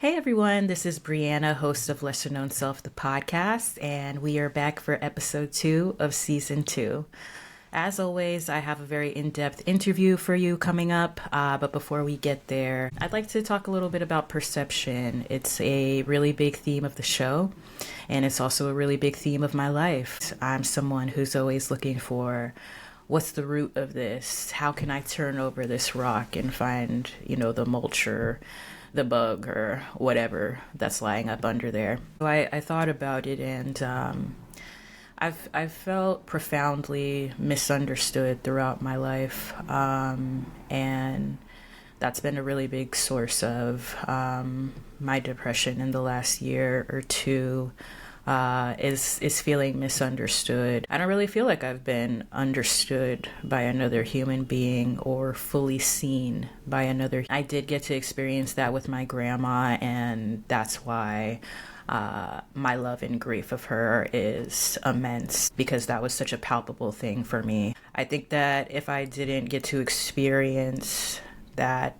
Hey everyone, this is Brianna, host of Lesser Known Self, the podcast, and we are back for episode 2 of season 2. As always, I have a very in-depth interview for you coming up, but before we get there, I'd like to talk a little bit about perception. It's a really big theme of the show, and it's also a really big theme of my life. I'm someone who's always looking for what's the root of this? How can I turn over this rock and find, the mulch or the bug or whatever that's lying up under there? So I thought about it, and I've felt profoundly misunderstood throughout my life, and that's been a really big source of my depression in the last year or two. Is feeling misunderstood. I don't really feel like I've been understood by another human being or fully seen by another. I did get to experience that with my grandma, and that's why my love and grief of her is immense, because that was such a palpable thing for me. I think that if I didn't get to experience that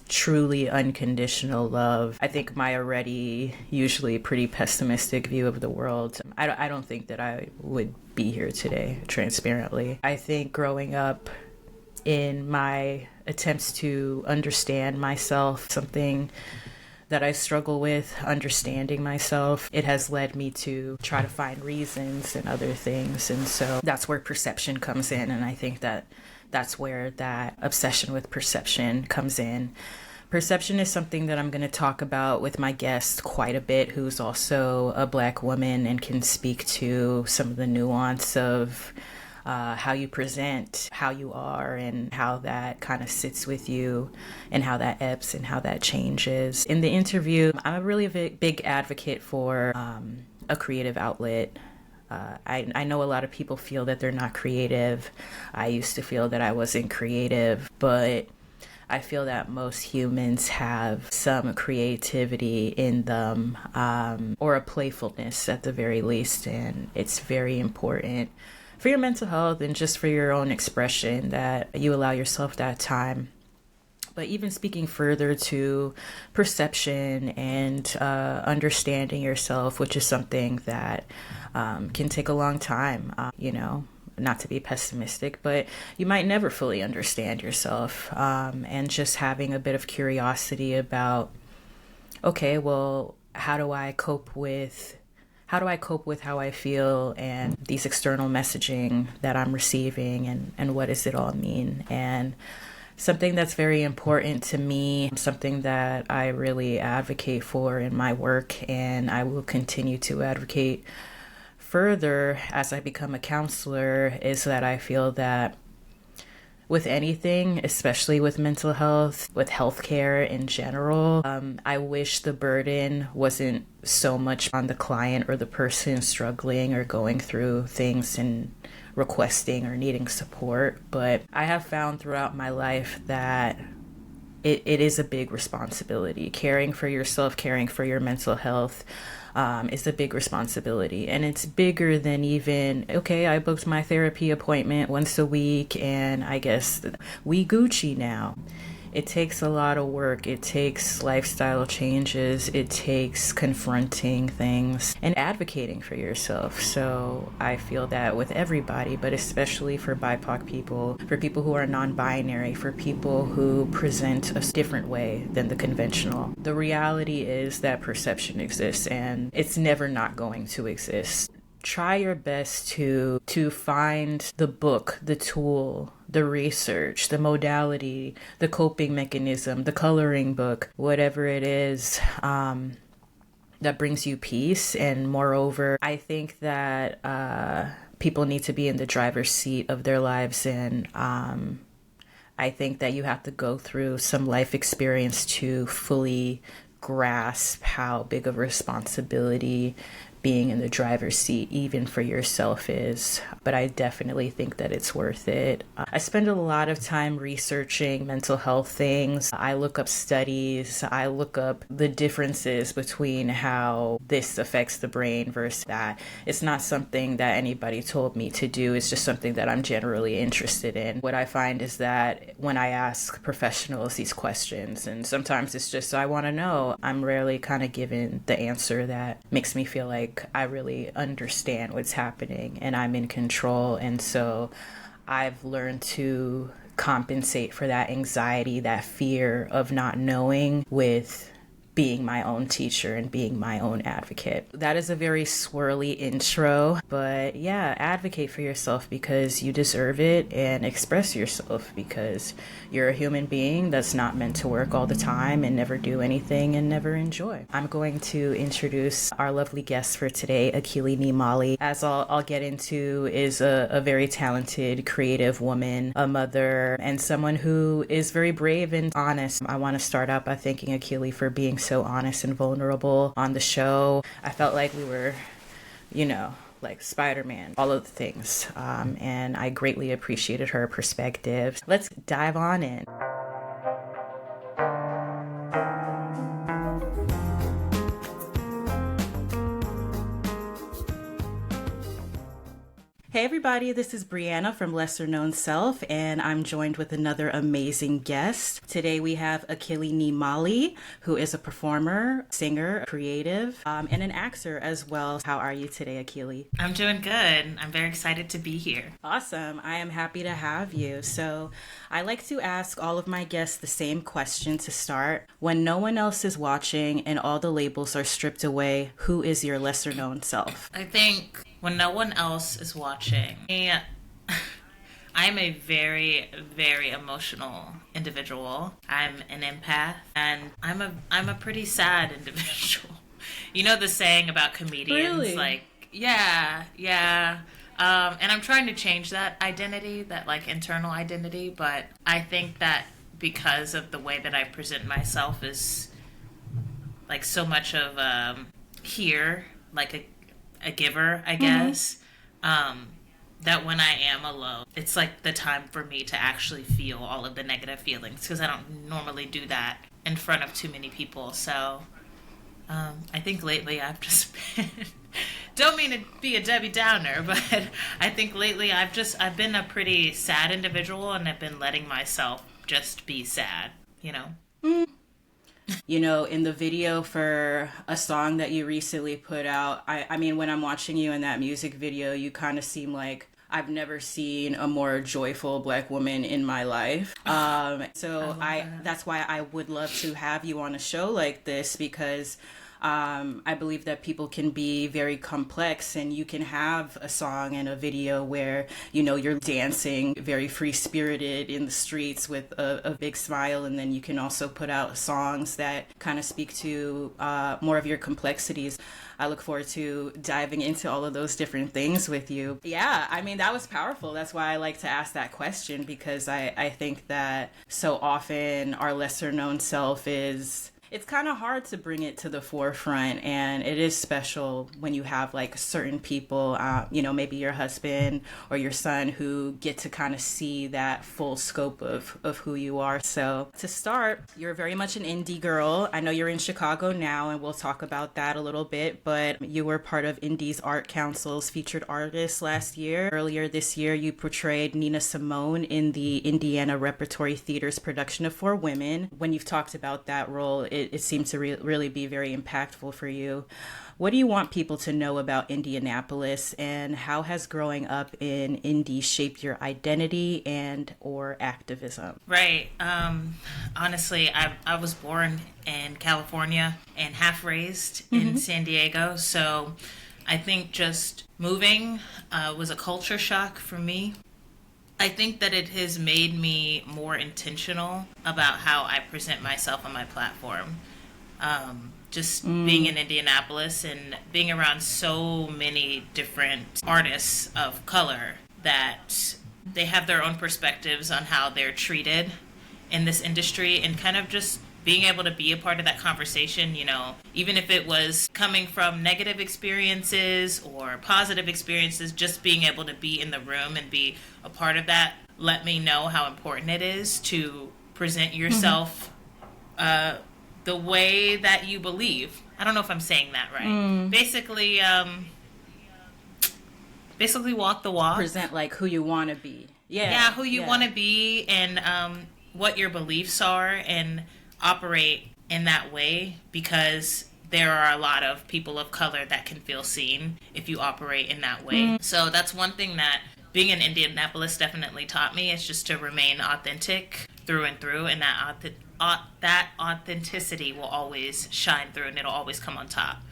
truly unconditional love, I think my already usually pretty pessimistic view of the world, I don't think that I would be here today, transparently. I think growing up in my attempts to understand myself, something that I struggle with, understanding myself, it has led me to try to find reasons and other things. And so that's where perception comes in. And I think that that's where that obsession with perception comes in. Perception is something that I'm going to talk about with my guest quite a bit, who's also a Black woman and can speak to some of the nuance of how you present, how you are, and how that kind of sits with you, and how that ebbs and how that changes. In the interview, I'm a really big advocate for a creative outlet. I know a lot of people feel that they're not creative. I used to feel that I wasn't creative, but I feel that most humans have some creativity in them, or a playfulness at the very least, and it's very important for your mental health and just for your own expression that you allow yourself that time. But even speaking further to perception and understanding yourself, which is something that can take a long time, not to be pessimistic, but you might never fully understand yourself. And just having a bit of curiosity about, okay, well, how do I cope with how I feel and these external messaging that I'm receiving, and what does it all mean? And something that's very important to me, something that I really advocate for in my work, and I will continue to advocate further as I become a counselor, is that I feel that with anything, especially with mental health, with healthcare in general, I wish the burden wasn't so much on the client or the person struggling or going through things and requesting or needing support. But I have found throughout my life that it is a big responsibility. Caring for yourself, caring for your mental health is a big responsibility. And it's bigger than even, okay, I booked my therapy appointment once a week and I guess we Gucci now. It takes a lot of work. It takes lifestyle changes. It takes confronting things and advocating for yourself. So I feel that with everybody, but especially for BIPOC people, for people who are non-binary, for people who present a different way than the conventional. The reality is that perception exists, and it's never not going to exist. Try your best to find the book, the tool, the research, the modality, the coping mechanism, the coloring book, whatever it is that brings you peace. And moreover, I think that people need to be in the driver's seat of their lives, and I think that you have to go through some life experience to fully grasp how big of a responsibility being in the driver's seat, even for yourself, is. But I definitely think that it's worth it. I spend a lot of time researching mental health things. I look up studies. I look up the differences between how this affects the brain versus that. It's not something that anybody told me to do. It's just something that I'm generally interested in. What I find is that when I ask professionals these questions, and sometimes it's just I want to know, I'm rarely kind of given the answer that makes me feel like I really understand what's happening and I'm in control. And so I've learned to compensate for that anxiety, that fear of not knowing, with being my own teacher and being my own advocate. That is a very swirly intro, but yeah, advocate for yourself because you deserve it, and express yourself because you're a human being that's not meant to work all the time and never do anything and never enjoy. I'm going to introduce our lovely guest for today, Akili Ni Mali. As I'll get into, is a very talented, creative woman, a mother, and someone who is very brave and honest. I want to start out by thanking Akili for being so honest and vulnerable on the show. I felt like we were, like Spider-Man, all of the things. And I greatly appreciated her perspective. Let's dive on in. Hey everybody, this is Brianna from Lesser Known Self, and I'm joined with another amazing guest. Today we have Akili Ni Mali, who is a performer, singer, creative, and an actor as well. How are you today, Akili? I'm doing good. I'm very excited to be here. Awesome. I am happy to have you. So I like to ask all of my guests the same question to start. When no one else is watching and all the labels are stripped away, who is your lesser known self? I think when no one else is watching, I'm a very, very emotional individual. I'm an empath, and I'm a pretty sad individual. You know the saying about comedians, Really? like, yeah. And I'm trying to change that identity, that like internal identity, but I think that because of the way that I present myself is like so much of here, like a giver, I guess. That when I am alone, it's like the time for me to actually feel all of the negative feelings, because I don't normally do that in front of too many people. So I think lately I've just been, don't mean to be a Debbie Downer, but I think lately I've been a pretty sad individual, and I've been letting myself just be sad, you know? In the video for a song that you recently put out, I mean, when I'm watching you in that music video, you kind of seem like I've never seen a more joyful Black woman in my life. That's why I would love to have you on a show like this, because I believe that people can be very complex, and you can have a song and a video where, you're dancing very free-spirited in the streets with a big smile, and then you can also put out songs that kind of speak to more of your complexities. I look forward to diving into all of those different things with you. Yeah, I mean, that was powerful. That's why I like to ask that question, because I think that so often our lesser known self it's kind of hard to bring it to the forefront, and it is special when you have like certain people, maybe your husband or your son, who get to kind of see that full scope of who you are. So to start, you're very much an indie girl. I know you're in Chicago now, and we'll talk about that a little bit, but you were part of Indie's Art Council's featured artist last year. Earlier this year, you portrayed Nina Simone in the Indiana Repertory Theater's production of For Women. When you've talked about that role, it seemed to really be very impactful for you. What do you want people to know about Indianapolis, and how has growing up in Indy shaped your identity and or activism? Right. Honestly, I was born in California and half raised in San Diego. So I think just moving was a culture shock for me. I think that it has made me more intentional about how I present myself on my platform. Being in Indianapolis and being around so many different artists of color, that they have their own perspectives on how they're treated in this industry, and kind of just being able to be a part of that conversation, even if it was coming from negative experiences or positive experiences, just being able to be in the room and be a part of that, let me know how important it is to present yourself the way that you believe. I don't know if I'm saying that right. Basically walk the walk. Present like who you want to be. Yeah, who you want to be, and what your beliefs are, and operate in that way, because there are a lot of people of color that can feel seen if you operate in that way. So that's one thing that being in Indianapolis definitely taught me, is just to remain authentic through and through, and that authenticity will always shine through, and it'll always come on top.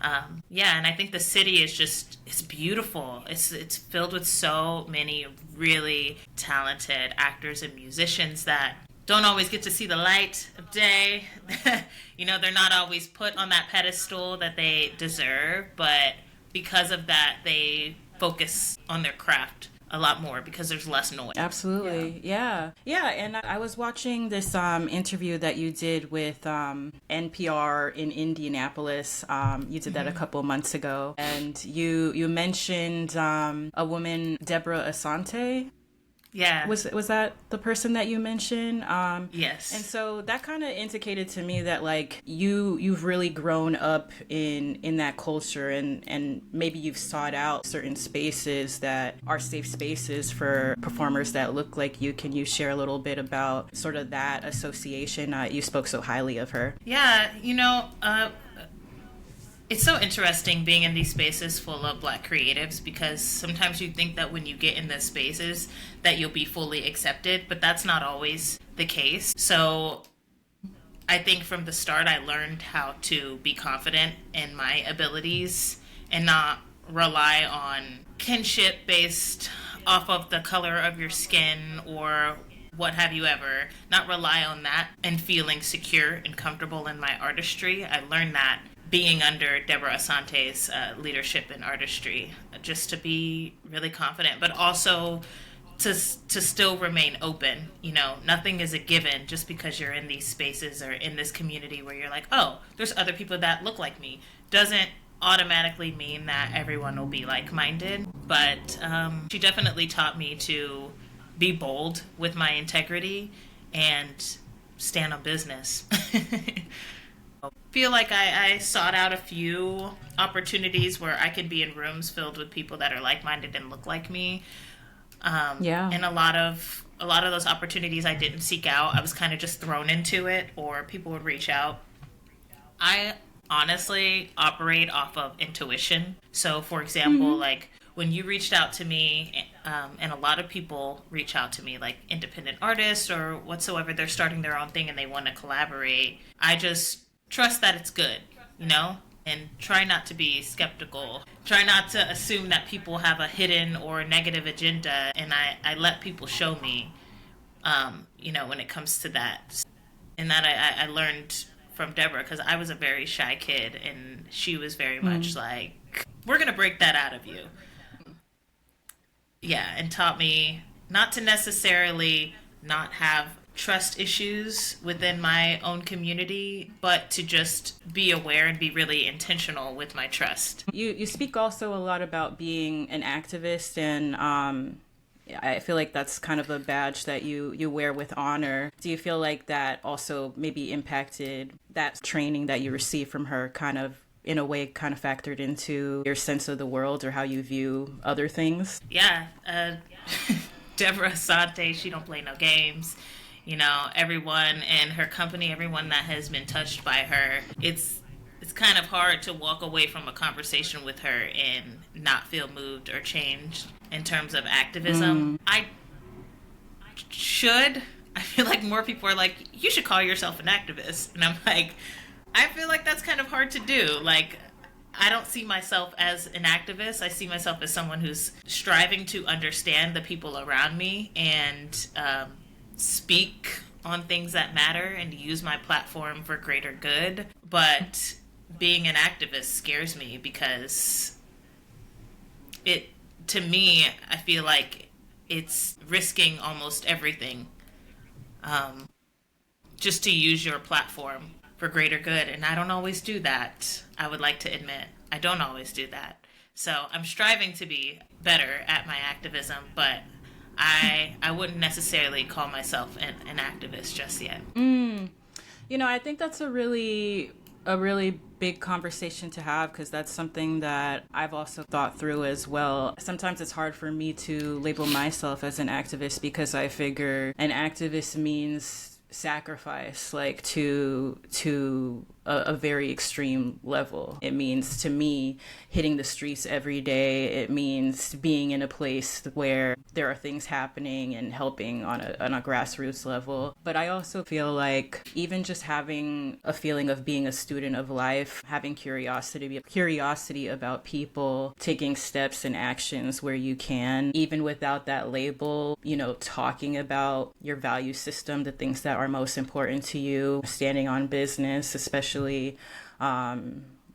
And I think the city is it's beautiful. It's filled with so many really talented actors and musicians that don't always get to see the light of day. They're not always put on that pedestal that they deserve, but because of that, they focus on their craft a lot more because there's less noise. Absolutely. Yeah. And I was watching this interview that you did with NPR in Indianapolis. You did that a couple months ago, and you mentioned a woman, Deborah Asante. Yeah. Was that the person that you mentioned? Yes. And so that kind of indicated to me that like you've really grown up in that culture, and maybe you've sought out certain spaces that are safe spaces for performers that look like you. Can you share a little bit about sort of that association? You spoke so highly of her. Yeah, it's so interesting being in these spaces full of Black creatives, because sometimes you think that when you get in those spaces that you'll be fully accepted, but that's not always the case. So I think from the start I learned how to be confident in my abilities and not rely on kinship based off of the color of your skin or what have you ever, not rely on that, and feeling secure and comfortable in my artistry. I learned that being under Deborah Asante's leadership in artistry, just to be really confident, but also to still remain open. Nothing is a given just because you're in these spaces or in this community where you're like, oh, there's other people that look like me. Doesn't automatically mean that everyone will be like-minded, but she definitely taught me to be bold with my integrity and stand on business. Feel like I sought out a few opportunities where I could be in rooms filled with people that are like-minded and look like me. And a lot of those opportunities I didn't seek out. I was kind of just thrown into it, or people would reach out. I honestly operate off of intuition. So, for example, like when you reached out to me, and a lot of people reach out to me, like independent artists or whatsoever, they're starting their own thing and they want to collaborate. I just trust that it's good, and try not to be skeptical. Try not to assume that people have a hidden or negative agenda, and I let people show me, when it comes to that. And that I learned from Deborah, because I was a very shy kid, and she was very much like, we're going to break that out of you. Yeah, and taught me not to necessarily not have trust issues within my own community, but to just be aware and be really intentional with my trust. You speak also a lot about being an activist, and I feel like that's kind of a badge that you wear with honor. Do you feel like that also maybe impacted that training that you received from her, kind of in a way kind of factored into your sense of the world or how you view other things? Yeah. Deborah Asante, she don't play no games. Everyone in her company, everyone that has been touched by her, it's kind of hard to walk away from a conversation with her and not feel moved or changed in terms of activism. I feel like more people are like, you should call yourself an activist. And I'm like, I feel like that's kind of hard to do. Like, I don't see myself as an activist. I see myself as someone who's striving to understand the people around me and speak on things that matter and use my platform for greater good. But being an activist scares me because to me, I feel like it's risking almost everything just to use your platform for greater good. And I don't always do that. I would like to admit I don't always do that. So I'm striving to be better at my activism, but I wouldn't necessarily call myself an activist just yet. I think that's a really big conversation to have, because that's something that I've also thought through as well. Sometimes it's hard for me to label myself as an activist, because I figure an activist means sacrifice, like to a very extreme level. It means, to me, hitting the streets every day. It means being in a place where there are things happening and helping on a grassroots level. But I also feel like even just having a feeling of being a student of life, having curiosity about people, taking steps and actions where you can, even without that label, talking about your value system, the things that are most important to you, standing on business, especially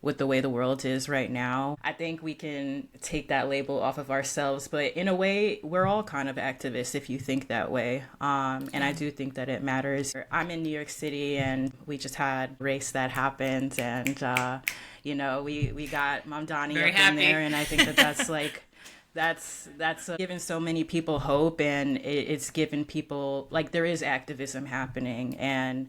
with the way the world is right now. I think we can take that label off of ourselves, but in a way, we're all kind of activists if you think that way. And I do think that it matters. I'm in New York City, and we just had a race that happened, and we got Mamdani Very up happy. in there, and I think that's like that's given so many people hope, and it's given people, like, there is activism happening, and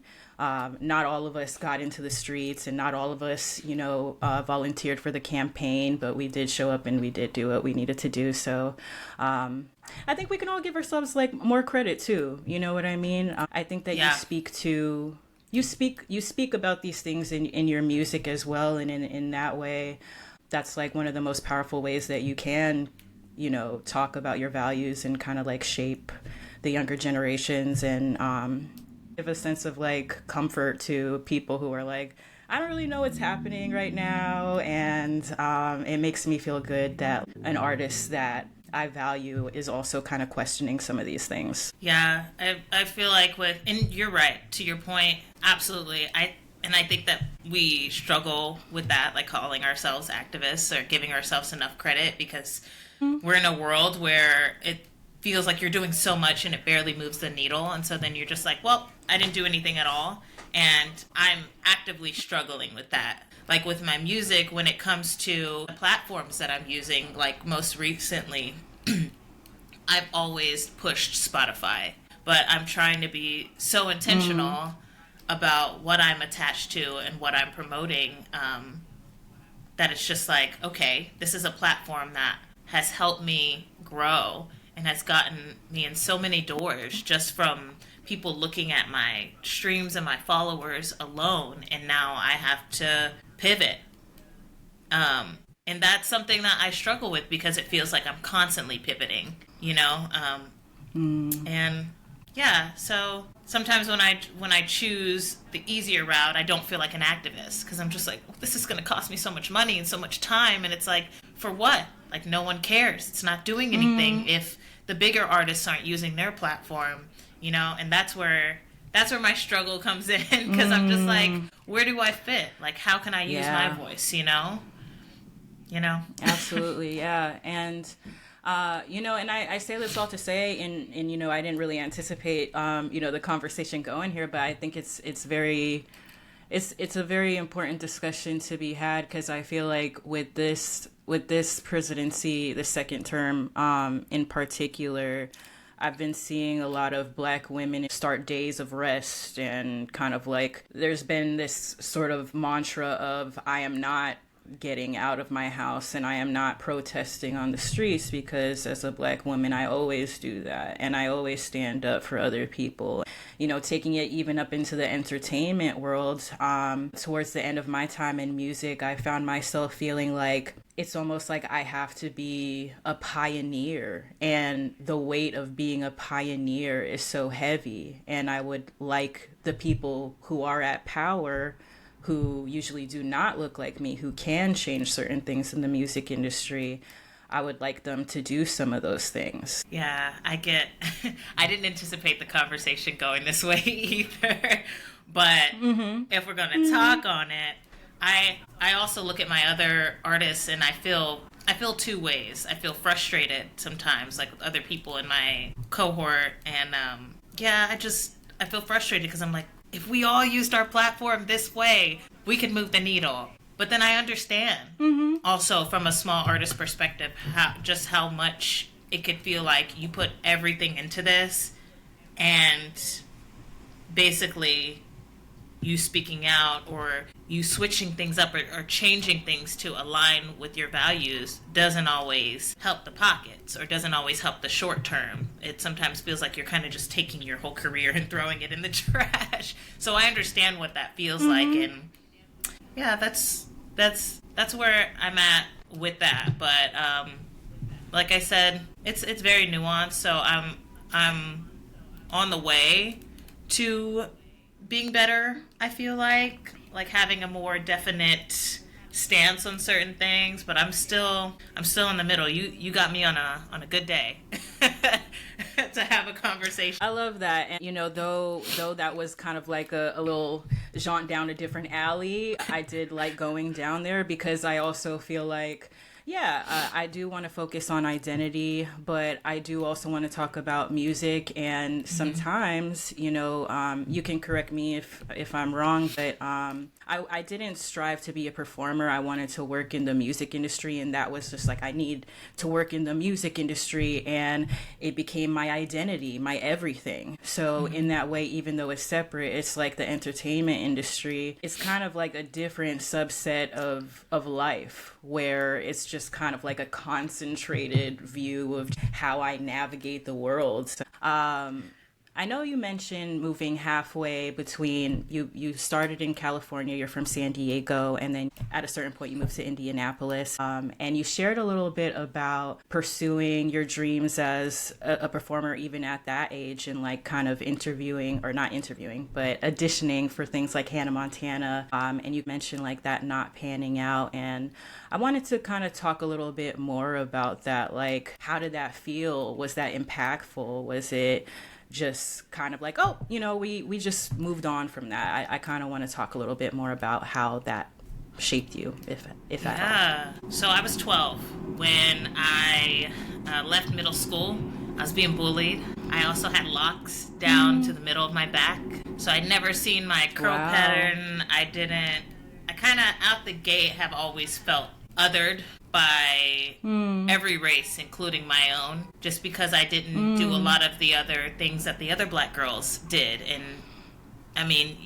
not all of us got into the streets, and not all of us, volunteered for the campaign, but we did show up and we did do what we needed to do. So I think we can all give ourselves like more credit too. You know what I mean? I think that you speak about these things in your music as well, and in that way, that's like one of the most powerful ways that you can, talk about your values and kind of like shape the younger generations, and give a sense of like comfort to people who are like, I don't really know what's happening right now, and it makes me feel good that an artist that I value is also kind of questioning some of these things. Yeah, I feel like and you're right, to your point, absolutely. I think that we struggle with that, like calling ourselves activists or giving ourselves enough credit, because we're in a world where it feels like you're doing so much and it barely moves the needle. And so then you're just like, well, I didn't do anything at all. And I'm actively struggling with that. Like with my music, when it comes to the platforms that I'm using, like most recently, I've always pushed Spotify, but I'm trying to be so intentional about what I'm attached to and what I'm promoting, that it's just like, okay, this is a platform that has helped me grow and has gotten me in so many doors just from people looking at my streams and my followers alone, and now I have to pivot. And that's something that I struggle with, because it feels like I'm constantly pivoting, and yeah, so sometimes when I choose the easier route, I don't feel like an activist, because I'm just like, well, this is going to cost me so much money and so much time, and it's like, for what? Like, no one cares. It's not doing anything if the bigger artists aren't using their platform, and that's where my struggle comes in, because I'm just like, where do I fit? Like, how can I use my voice, Absolutely, yeah. And and I say this all to say, and I didn't really anticipate the conversation going here, but I think it's a very important discussion to be had, because I feel like with this presidency, the second term in particular, I've been seeing a lot of Black women start days of rest, and kind of like there's been this sort of mantra of, I am not getting out of my house and I am not protesting on the streets, because as a Black woman, I always do that, and I always stand up for other people. Taking it even up into the entertainment world, towards the end of my time in music, I found myself feeling like it's almost like I have to be a pioneer, and the weight of being a pioneer is so heavy, and I would like the people who are at power, who usually do not look like me, who can change certain things in the music industry, I would like them to do some of those things. Yeah, I didn't anticipate the conversation going this way either. But if we're going to talk on it, I also look at my other artists, and I feel two ways. I feel frustrated sometimes, like with other people in my cohort, and I feel frustrated, because I'm like, if we all used our platform this way, we could move the needle. But then I understand also from a small artist perspective how much it could feel like you put everything into this, and basically you speaking out or you switching things up or changing things to align with your values doesn't always help the pockets or doesn't always help the short term. It sometimes feels like you're kind of just taking your whole career and throwing it in the trash. So I understand what that feels like, and yeah, that's where I'm at with that. But like I said, it's very nuanced. So I'm on the way to being better. I feel like having a more definite stance on certain things, but I'm still in the middle. You got me on a good day to have a conversation. I love that. And though that was kind of like a little jaunt down a different alley, I did like going down there because I also feel like I do want to focus on identity, but I do also want to talk about music. And sometimes, you can correct me if I'm wrong, but I didn't strive to be a performer. I wanted to work in the music industry, and that was just like, I need to work in the music industry, and it became my identity, my everything. So in that way, even though it's separate, it's like the entertainment industry. It's kind of like a different subset of life where it's just kind of like a concentrated view of how I navigate the world. So, I know you mentioned moving halfway between, you started in California, you're from San Diego, and then at a certain point you moved to Indianapolis. And you shared a little bit about pursuing your dreams as a performer even at that age, and like kind of interviewing, or not interviewing, but auditioning for things like Hannah Montana. And you mentioned like that not panning out. And I wanted to kind of talk a little bit more about that. Like, how did that feel? Was that impactful? Was it just kind of like, oh, we just moved on from that? I kind of want to talk a little bit more about how that shaped you, if at all. So I was 12 when I left middle school. I was being bullied. I also had locks down to the middle of my back. So I'd never seen my curl pattern. I kind of out the gate have always felt othered by every race, including my own, just because I didn't do a lot of the other things that the other black girls did. And I mean,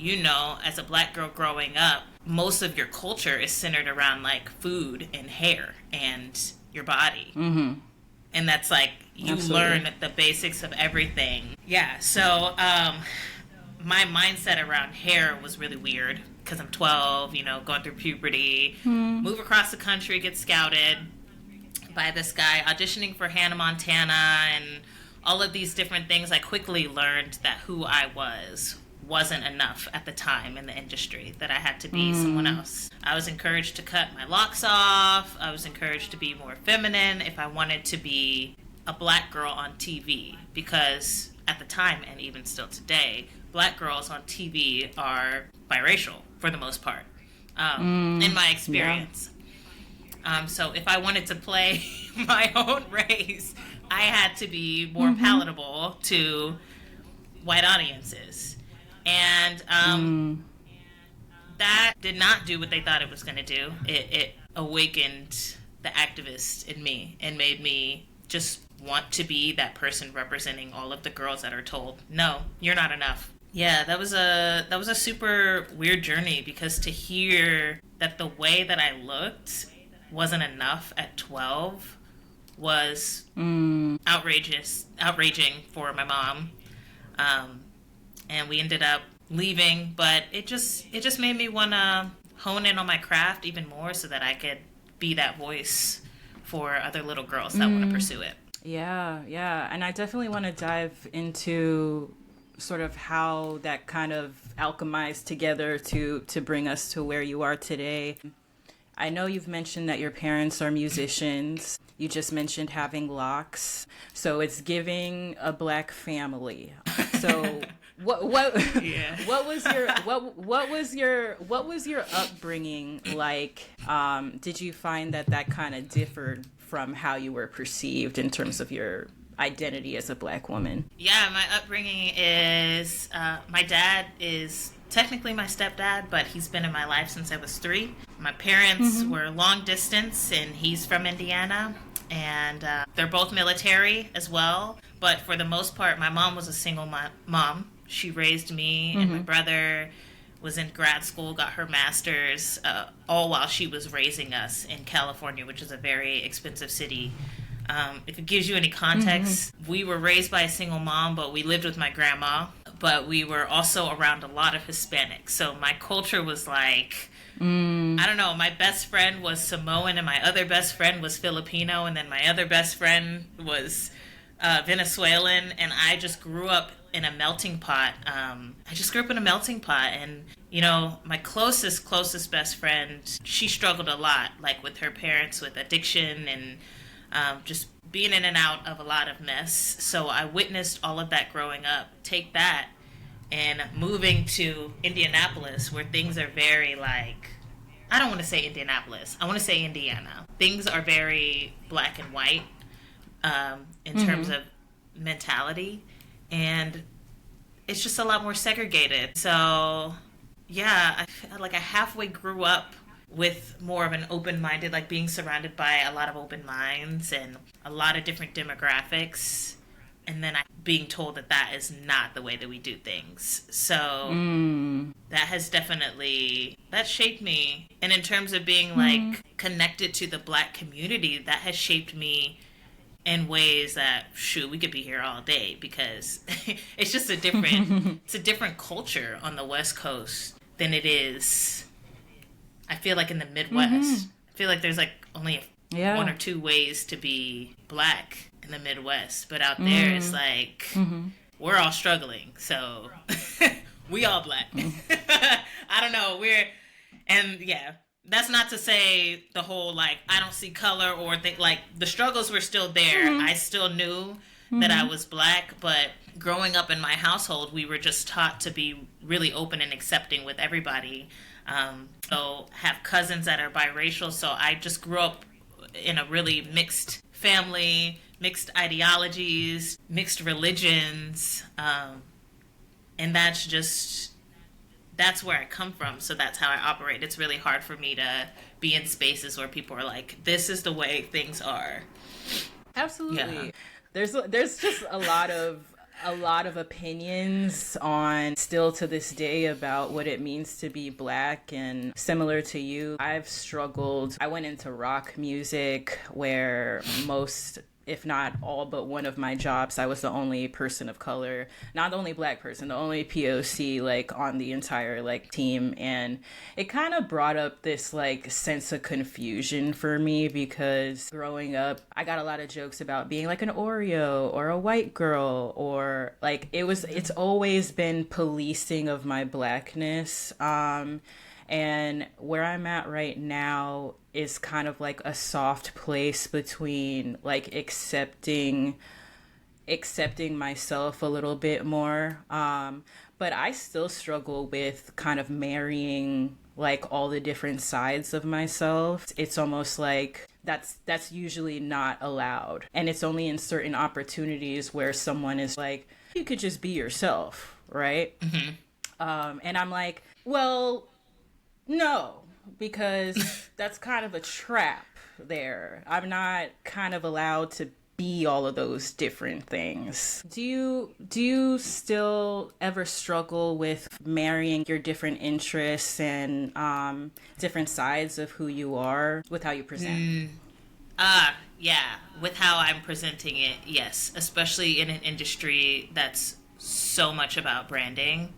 as a black girl growing up, most of your culture is centered around like food and hair and your body. And that's like, you Absolutely. learn the basics of everything. Yeah, so my mindset around hair was really weird because I'm 12, going through puberty, move across the country, get scouted by this guy, auditioning for Hannah Montana and all of these different things. I quickly learned that who I wasn't enough at the time in the industry, that I had to be someone else. I was encouraged to cut my locks off. I was encouraged to be more feminine if I wanted to be a black girl on TV, because at the time, and even still today, black girls on TV are biracial for the most part, in my experience. So if I wanted to play my own race, I had to be more palatable to white audiences. And that did not do what they thought it was going to do. It awakened the activist in me and made me just want to be that person representing all of the girls that are told, no, you're not enough. Yeah, that was a super weird journey, because to hear that the way that I looked wasn't enough at 12 was outraging for my mom. And we ended up leaving, but it just made me want to hone in on my craft even more so that I could be that voice for other little girls that want to pursue it. Yeah. And I definitely want to dive into sort of how that kind of alchemized together to bring us to where you are today. I know you've mentioned that your parents are musicians. You just mentioned having locks. So it's giving a black family. So what was your upbringing like? Did you find that kind of differed from how you were perceived in terms of your identity as a black woman? Yeah, my upbringing is my dad is technically my stepdad, but he's been in my life since I was 3. My parents were long distance, and he's from Indiana, and they're both military as well. But for the most part, my mom was a single mom. She raised me and my brother, was in grad school, got her master's, all while she was raising us in California, which is a very expensive city. If it gives you any context, we were raised by a single mom, but we lived with my grandma. But we were also around a lot of Hispanics. So my culture was like, I don't know, my best friend was Samoan, and my other best friend was Filipino, and then my other best friend was Venezuelan, and I just grew up in a melting pot. And you know, my closest best friend, she struggled a lot, like with her parents, with addiction, and just being in and out of a lot of mess. So I witnessed all of that growing up. Take that, and moving to Indianapolis, where things are very like, I don't want to say Indianapolis, I want to say Indiana. Things are very black and white in terms of mentality, and it's just a lot more segregated. So yeah, I feel like I halfway grew up with more of an open-minded, like being surrounded by a lot of open minds and a lot of different demographics, and then I being told that that is not the way that we do things. So that has definitely, that shaped me. And in terms of being like connected to the Black community, that has shaped me in ways that, shoot, we could be here all day, because it's just a different it's a different culture on the West Coast than it is, I feel like, in the Midwest. I feel like there's like only one or two ways to be Black in the Midwest, but out there it's like we're all struggling, so we all Black. I don't know, and yeah, that's not to say the whole like I don't see color or think, like the struggles were still there. I still knew that I was Black, but growing up in my household, we were just taught to be really open and accepting with everybody. So have cousins that are biracial, so I just grew up in a really mixed family, mixed ideologies, mixed religions, and that's where I come from, so that's how I operate. It's really hard for me to be in spaces where people are like, this is the way things are. Absolutely. Yeah. There's just a lot of opinions on, still to this day, about what it means to be Black. And similar to you, I've struggled. I went into rock music, where most, if not all but one of my jobs, I was the only person of color, not the only Black person, the only POC like on the entire like team. And it kind of brought up this like sense of confusion for me, because growing up, I got a lot of jokes about being like an Oreo or a white girl, or like it's always been policing of my Blackness. And where I'm at right now is kind of like a soft place between like accepting myself a little bit more. But I still struggle with kind of marrying like all the different sides of myself. It's almost like that's usually not allowed. And it's only in certain opportunities where someone is like, you could just be yourself, right? And I'm like, well, no, because that's kind of a trap there. I'm not kind of allowed to be all of those different things. Do you still ever struggle with marrying your different interests and different sides of who you are with how you present? Yeah, with how I'm presenting it, yes, especially in an industry that's so much about branding.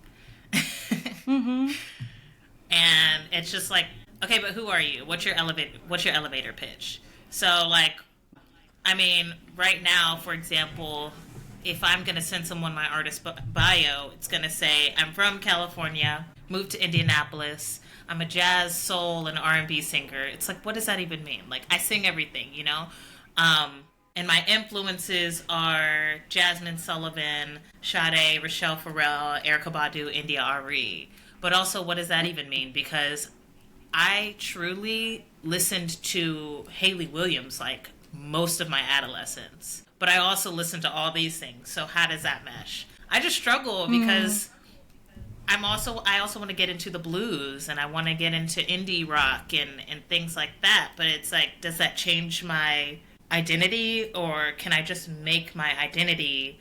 And it's just like, okay, but who are you? What's your elevator pitch? So like, I mean, right now, for example, if I'm going to send someone my artist bio, it's going to say, I'm from California, moved to Indianapolis, I'm a jazz, soul, and R&B singer. It's like, what does that even mean? Like, I sing everything, you know? And my influences are Jasmine Sullivan, Sade, Rochelle Farrell, Erykah Badu, India Arie. But also, what does that even mean? Because I truly listened to Hayley Williams like most of my adolescence. But I also listened to all these things. So how does that mesh? I just struggle because I also want to get into the blues, and I want to get into indie rock and things like that. But it's like, does that change my identity, or can I just make my identity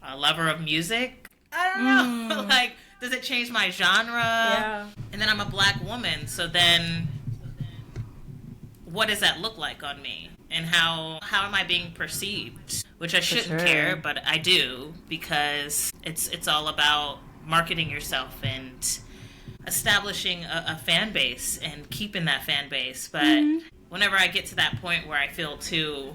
a lover of music? I don't know. Like, does it change my genre? Yeah. And then I'm a black woman, so then what does that look like on me? And how am I being perceived? Which I shouldn't care, but I do, because it's all about marketing yourself and establishing a fan base and keeping that fan base. But whenever I get to that point where I feel too,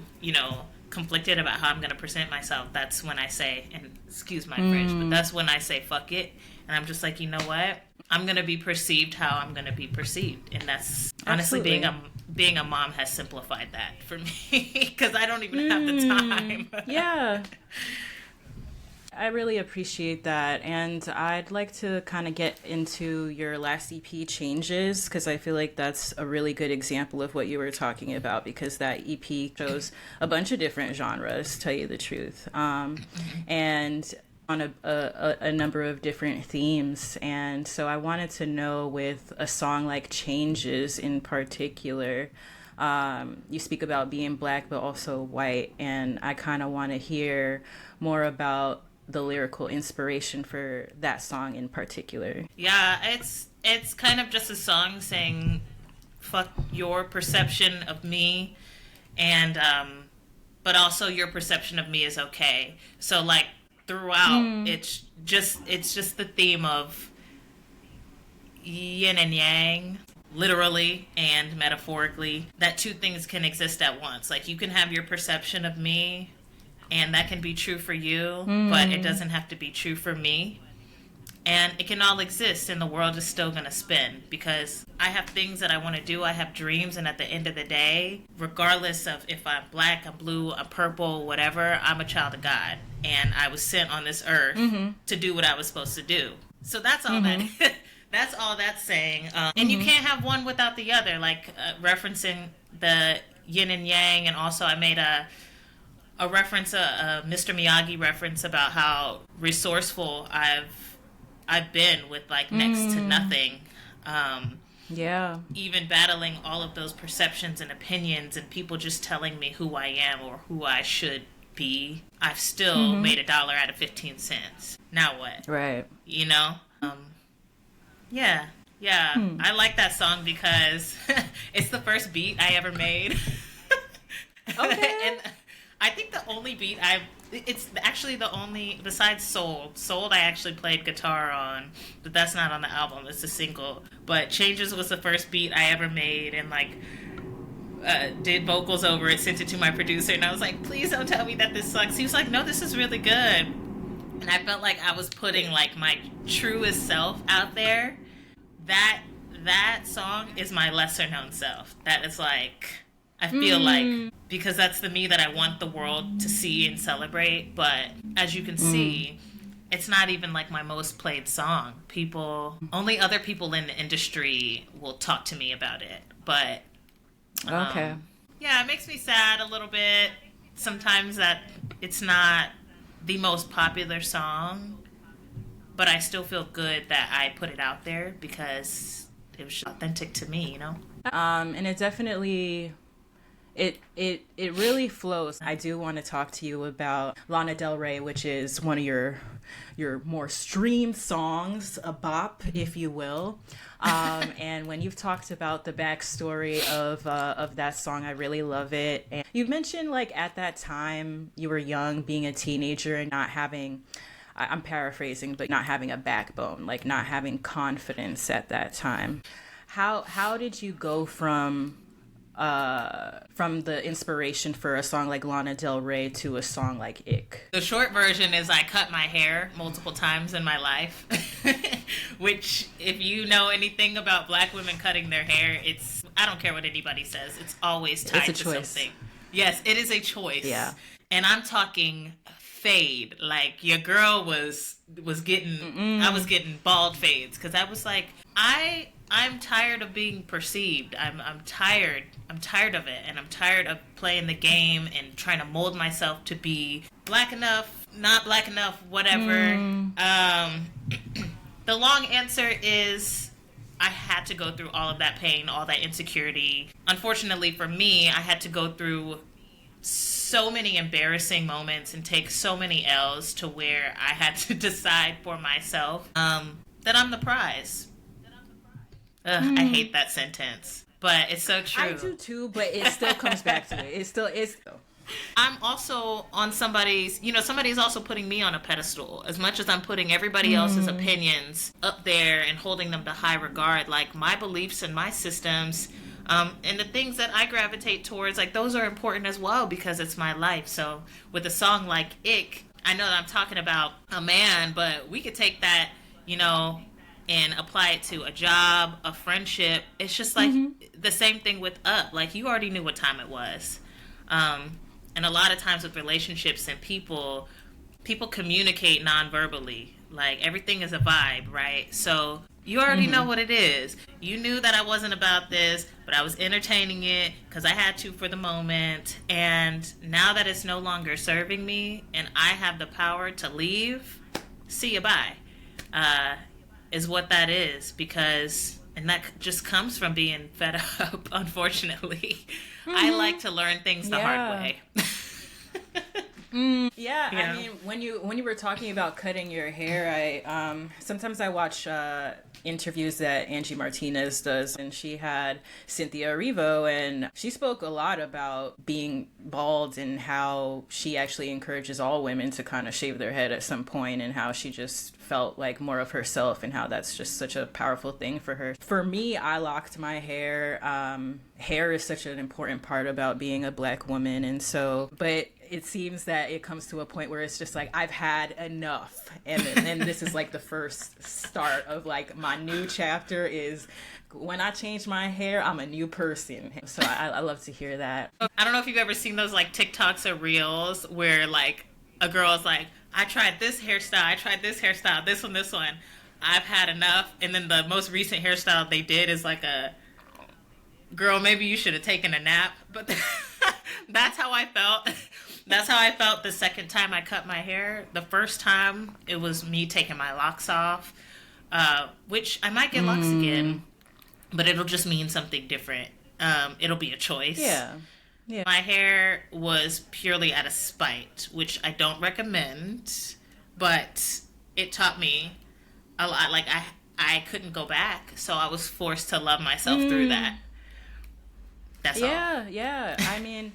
conflicted about how I'm going to present myself, that's when I say, and excuse my French, but that's when I say fuck it. And I'm just like, you know what? I'm going to be perceived how I'm going to be perceived. And that's honestly, being a mom has simplified that for me, because I don't even have the time. Yeah. I really appreciate that. And I'd like to kind of get into your last EP, Changes, because I feel like that's a really good example of what you were talking about, because that EP shows a bunch of different genres, to tell you the truth. And on a number of different themes. And so I wanted to know, with a song like Changes in particular, you speak about being black but also white, and I kind of want to hear more about the lyrical inspiration for that song in particular. Yeah, it's kind of just a song saying fuck your perception of me, and but also your perception of me is okay. So like throughout, it's just the theme of yin and yang, literally and metaphorically, that two things can exist at once. Like, you can have your perception of me, and that can be true for you, but it doesn't have to be true for me. And it can all exist, and the world is still going to spin, because I have things that I want to do. I have dreams, and at the end of the day, regardless of if I'm black, I'm blue, I'm purple, whatever, I'm a child of God. And I was sent on this earth to do what I was supposed to do. So that's all that's all that's saying. And you can't have one without the other, like referencing the yin and yang. And also I made a reference, a Mr. Miyagi reference, about how resourceful I've been with like next to nothing. Yeah. Even battling all of those perceptions and opinions and people just telling me who I am or who I should be. I've still made $1 out of 15 cents. Now what? Right. Yeah. I like that song because it's the first beat I ever made. Okay. And I think the only beat it's actually the only, besides Sold I actually played guitar on, but that's not on the album, it's a single. But Changes was the first beat I ever made, and like did vocals over it, sent it to my producer, and I was like, please don't tell me that this sucks. He was like, no, this is really good. And I felt like I was putting like my truest self out there. That song is my lesser known self. That is like, I feel like, because that's the me that I want the world to see and celebrate. But as you can see, it's not even like my most played song. Only other people in the industry will talk to me about it. But okay. Yeah, it makes me sad a little bit sometimes that it's not the most popular song, but I still feel good that I put it out there because it was authentic to me, you know? And it definitely, it really flows. I do want to talk to you about Lana Del Rey, which is one of your more streamed songs, a bop, if you will. And when you've talked about the backstory of that song, I really love it. And you mentioned like at that time you were young, being a teenager, and not having, I'm paraphrasing, but not having a backbone, like not having confidence at that time. How did you go from the inspiration for a song like Lana Del Rey to a song like Ick? The short version is I cut my hair multiple times in my life, which, if you know anything about black women cutting their hair, I don't care what anybody says, it's always tied to something. Yes, it is a choice. Yeah. And I'm talking fade. Like, your girl was getting, I was getting bald fades, because I was like, I'm tired of being perceived. I'm tired of it, and I'm tired of playing the game and trying to mold myself to be black enough, not black enough, whatever. The long answer is I had to go through all of that pain, all that insecurity. Unfortunately for me, I had to go through so many embarrassing moments and take so many L's to where I had to decide for myself that I'm the prize. Ugh, I hate that sentence, but it's so true. I do too, but it still comes back to it. It still is. I'm also on somebody's also putting me on a pedestal. As much as I'm putting everybody else's opinions up there and holding them to high regard, like my beliefs and my systems, and the things that I gravitate towards, like those are important as well because it's my life. So with a song like Ick, I know that I'm talking about a man, but we could take that, and apply it to a job, a friendship. It's just like the same thing with Up. Like you already knew what time it was. And a lot of times with relationships and people communicate non-verbally. Like everything is a vibe, right? So you already know what it is. You knew that I wasn't about this, but I was entertaining it because I had to for the moment. And now that it's no longer serving me and I have the power to leave, see you bye, is what that is. And that just comes from being fed up, unfortunately. I like to learn things the hard way. Yeah, I mean, when you were talking about cutting your hair, I sometimes I watch interviews that Angie Martinez does, and she had Cynthia Erivo, and she spoke a lot about being bald and how she actually encourages all women to kind of shave their head at some point, and how she just felt like more of herself and how that's just such a powerful thing for her. For me, I locked my hair. Hair is such an important part about being a Black woman, and so, but it seems that it comes to a point where it's just like I've had enough, and this is like the first start of like my new chapter is when I change my hair, I'm a new person. So I love to hear that. I don't know if you've ever seen those like TikToks or reels where like a girl's like, I tried this hairstyle, this one, I've had enough. And then the most recent hairstyle they did is like a girl, maybe you should have taken a nap. But that's how I felt. That's how I felt the second time I cut my hair. The first time, it was me taking my locks off, which I might get locks again, but it'll just mean something different. It'll be a choice. Yeah. My hair was purely out of spite, which I don't recommend, but it taught me a lot. Like, I couldn't go back, so I was forced to love myself through that. That's all. Yeah. I mean...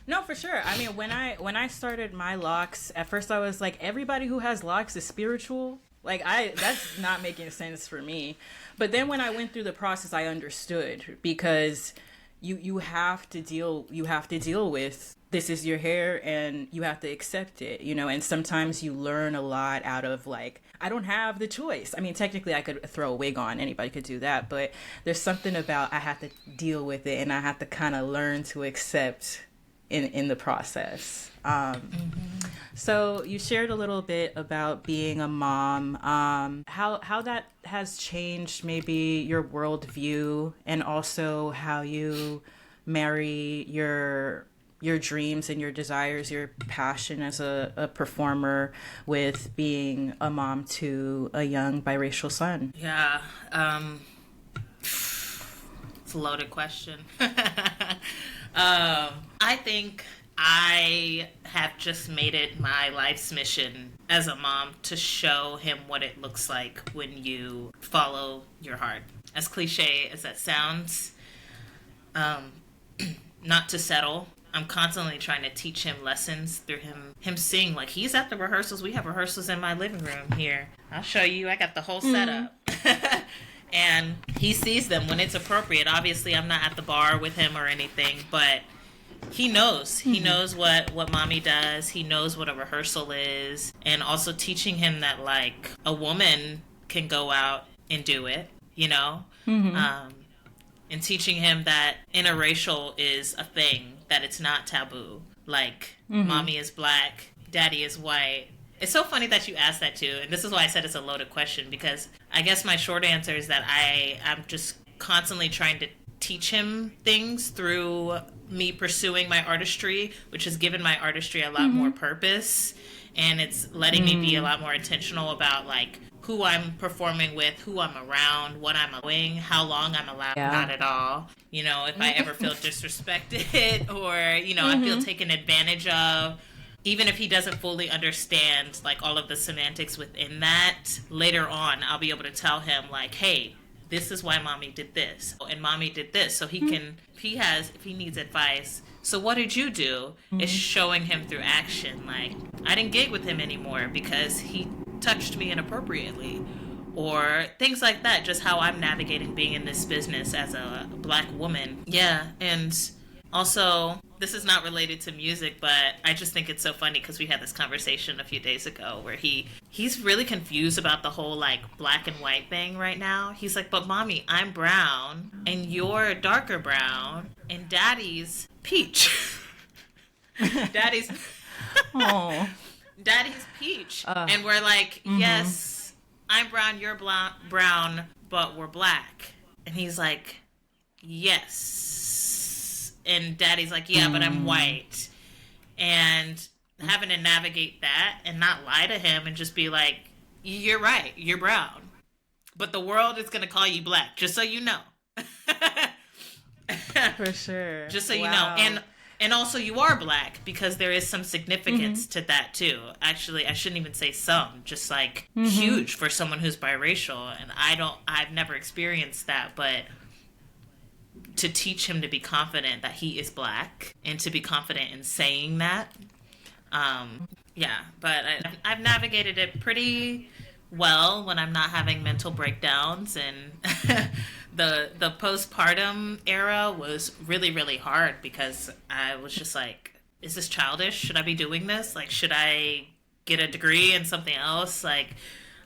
No, for sure. I mean, when I started my locks, at first I was like, everybody who has locks is spiritual. Like that's not making sense for me. But then when I went through the process, I understood, because you have to deal with this is your hair and you have to accept it, and sometimes you learn a lot out of like, I don't have the choice. I mean, technically I could throw a wig on, anybody could do that, but there's something about I have to deal with it and I have to kind of learn to accept in the process. So you shared a little bit about being a mom, how that has changed maybe your worldview, and also how you marry your dreams and your desires, your passion as a performer, with being a mom to a young biracial son. Yeah, it's a loaded question. I think I have just made it my life's mission as a mom to show him what it looks like when you follow your heart. As cliche as that sounds, not to settle. I'm constantly trying to teach him lessons through him sing. Like, he's at the rehearsals. We have rehearsals in my living room here. I'll show you. I got the whole setup. And he sees them when it's appropriate. Obviously, I'm not at the bar with him or anything, but he knows. He knows what mommy does. He knows what a rehearsal is. And also teaching him that, like, a woman can go out and do it, and teaching him that interracial is a thing, that it's not taboo. Like, mommy is Black, daddy is white. It's so funny that you asked that too, and this is why I said it's a loaded question, because I guess my short answer is that I'm just constantly trying to teach him things through me pursuing my artistry, which has given my artistry a lot more purpose, and it's letting me be a lot more intentional about like who I'm performing with, who I'm around, what I'm doing, how long I'm allowed, not at all. You know, if I ever feel disrespected or, you know, I feel taken advantage of, even if he doesn't fully understand like all of the semantics within that, later on I'll be able to tell him like, hey, this is why mommy did this and mommy did this. So he can, if he needs advice, so what did you do? It's showing him through action. Like, I didn't gig with him anymore because he touched me inappropriately, or things like that. Just how I'm navigating being in this business as a Black woman. Yeah. And also, this is not related to music, but I just think it's so funny because we had this conversation a few days ago where he's really confused about the whole like black and white thing right now. He's like, but mommy, I'm brown and you're darker brown and daddy's peach. daddy's Oh. Daddy's peach. And we're like, yes, I'm brown, you're brown, but we're black. And he's like, yes. And daddy's like, yeah, but I'm white. And having to navigate that and not lie to him and just be like, you're right, you're brown. But the world is going to call you black, just so you know. For sure. Just so you know. And also you are black, because there is some significance to that too. Actually, I shouldn't even say some, just like huge for someone who's biracial. And I've never experienced that, but to teach him to be confident that he is black and to be confident in saying that. But I've navigated it pretty well when I'm not having mental breakdowns, and the postpartum era was really, really hard because I was just like, is this childish? Should I be doing this? Like, should I get a degree in something else? Like,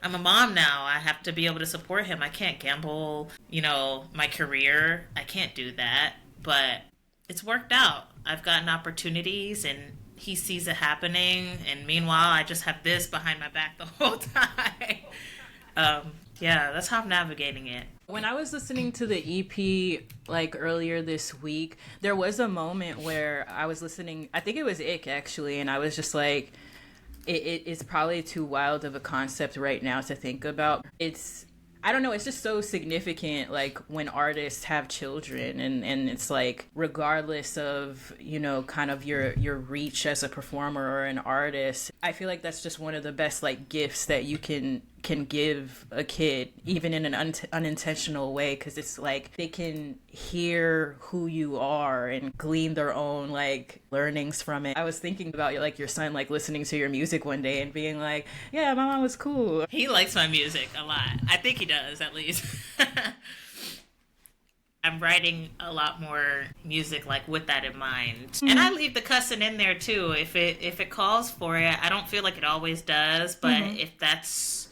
I'm a mom now. I have to be able to support him. I can't gamble, my career. I can't do that. But it's worked out. I've gotten opportunities and he sees it happening. And meanwhile, I just have this behind my back the whole time. That's how I'm navigating it. When I was listening to the EP like earlier this week, there was a moment where I was listening, I think it was Ick actually, and I was just like, it's probably too wild of a concept right now to think about. I don't know, it's just so significant, like when artists have children, and it's like, regardless of, kind of your reach as a performer or an artist, I feel like that's just one of the best like gifts that you can give a kid, even in an unintentional way, because it's like they can hear who you are and glean their own like learnings from it. I was thinking about like your son like listening to your music one day and being like, yeah, my mom was cool. He likes my music a lot. I think he does, at least. I'm writing a lot more music like with that in mind. And I leave the cussing in there too if it calls for it. I don't feel like it always does, but if that's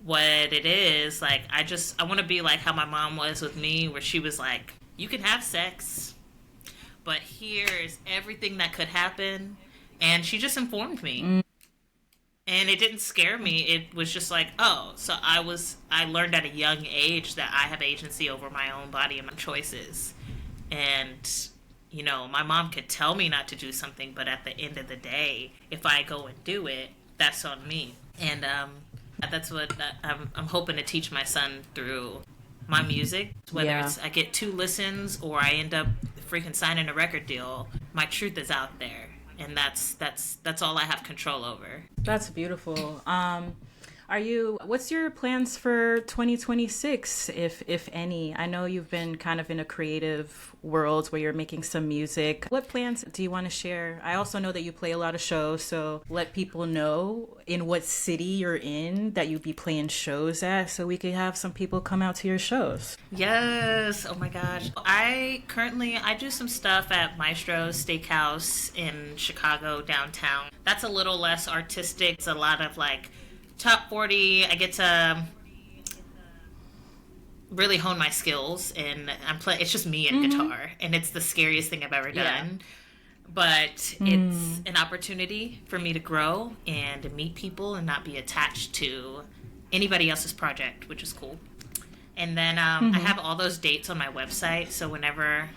what it is, like I want to be like how my mom was with me, where she was like, you can have sex, but here's everything that could happen, and she just informed me. And it didn't scare me. It was just like, oh, so I learned at a young age that I have agency over my own body and my choices. And, my mom could tell me not to do something, but at the end of the day, if I go and do it, that's on me. And that's what I'm hoping to teach my son through my music. Whether it's I get 2 listens or I end up freaking signing a record deal, my truth is out there. And that's all I have control over. That's beautiful. What's your plans for 2026, if any? I know you've been kind of in a creative world where you're making some music. What plans do you want to share? I also know that you play a lot of shows, so let people know in what city you're in that you'd be playing shows at, so we could have some people come out to your shows. Yes. Oh my gosh. I do some stuff at Maestro's Steakhouse in Chicago downtown. That's a little less artistic. It's a lot of like top 40. I get to really hone my skills, and it's just me and guitar, and it's the scariest thing I've ever done. But it's an opportunity for me to grow and to meet people and not be attached to anybody else's project, which is cool. And then I have all those dates on my website, so whenever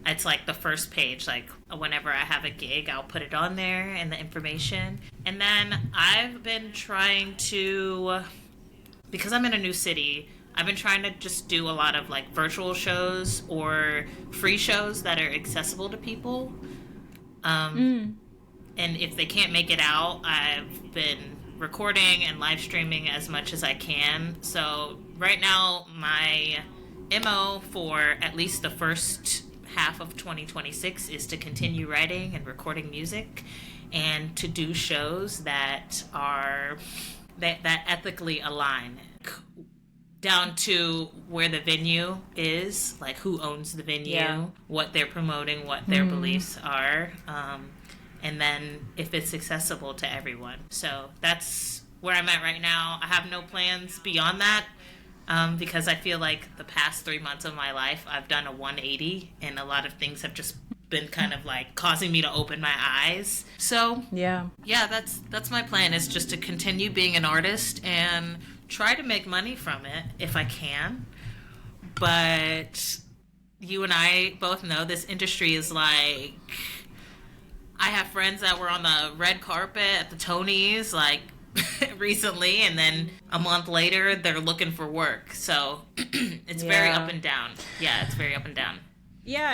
it's like the first page, like whenever I have a gig, I'll put it on there and the information. And then I've been trying to because I'm in a new city, I've been trying to just do a lot of like virtual shows or free shows that are accessible to people. And if they can't make it out, I've been recording and live streaming as much as I can. So right now, my MO for at least the first half of 2026 is to continue writing and recording music and to do shows that are that ethically align, down to where the venue is, like who owns the venue, what they're promoting, what their beliefs are, and then if it's accessible to everyone. So that's where I'm at right now. I have no plans beyond that, because I feel like the past 3 months of my life I've done a 180, and a lot of things have just been kind of like causing me to open my eyes. So yeah, that's my plan, is just to continue being an artist and try to make money from it if I can. But you and I both know this industry is like, I have friends that were on the red carpet at the Tonys like recently, and then a month later they're looking for work. So it's very up and down. Yeah, it's very up and down. Yeah,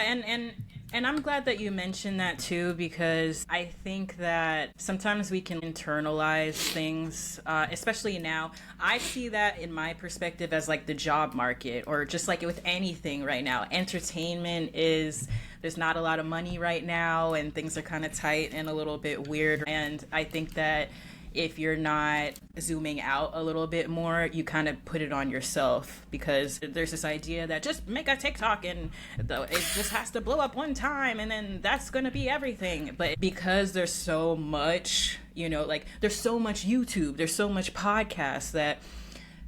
and I'm glad that you mentioned that too, because I think that sometimes we can internalize things, especially now. I see that in my perspective as like the job market, or just like with anything right now. Entertainment there's not a lot of money right now, and things are kind of tight and a little bit weird. And I think that if you're not zooming out a little bit more, you kind of put it on yourself, because there's this idea that just make a TikTok and it just has to blow up one time and then that's going to be everything. But because there's so much, like there's so much YouTube, there's so much podcasts, that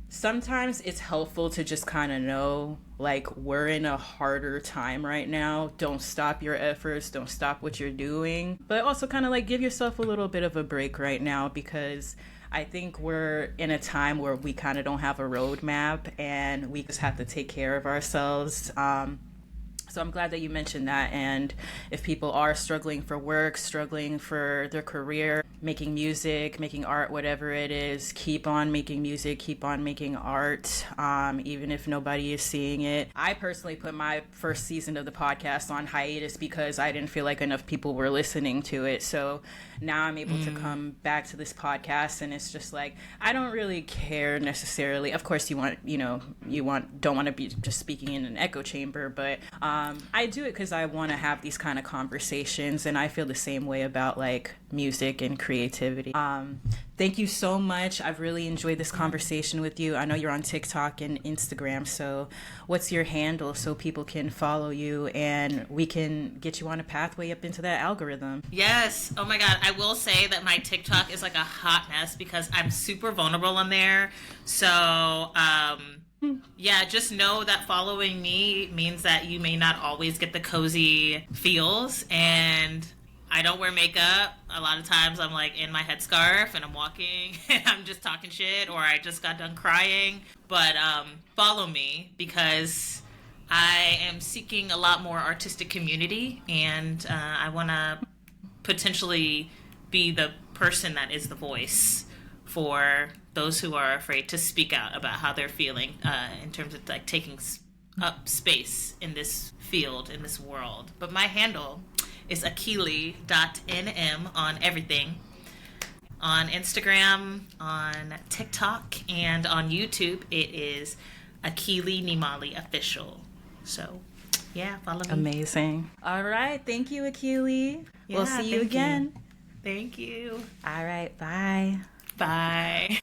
sometimes it's helpful to just kind of know, like, we're in a harder time right now. Don't stop your efforts. Don't stop what you're doing. But also kind of like give yourself a little bit of a break right now, because I think we're in a time where we kind of don't have a roadmap and we just have to take care of ourselves. So I'm glad that you mentioned that. And if people are struggling for work, struggling for their career, making music, making art, whatever it is, keep on making music, keep on making art, even if nobody is seeing it. I personally put my first season of the podcast on hiatus because I didn't feel like enough people were listening to it. So now I'm able to come back to this podcast, and it's just like, I don't really care necessarily. Of course, don't want to be just speaking in an echo chamber, but I do it because I want to have these kind of conversations, and I feel the same way about like music and creativity. Thank you so much. I've really enjoyed this conversation with you. I know you're on TikTok and Instagram, so what's your handle so people can follow you and we can get you on a pathway up into that algorithm? Yes. Oh my God. I will say that my TikTok is like a hot mess because I'm super vulnerable on there. So, yeah, just know that following me means that you may not always get the cozy feels, and I don't wear makeup. A lot of times I'm like in my headscarf and I'm walking and I'm just talking shit, or I just got done crying. But follow me, because I am seeking a lot more artistic community, and I want to potentially be the person that is the voice for those who are afraid to speak out about how they're feeling, in terms of like taking up space in this field, in this world. But my handle is akili.nm on everything. On Instagram, on TikTok, and on YouTube, it is Akili Ni Mali Official. So, yeah, follow me. Amazing. All right. Thank you, Akili. Yeah, we'll see you again. Thank you. All right. Bye. Bye.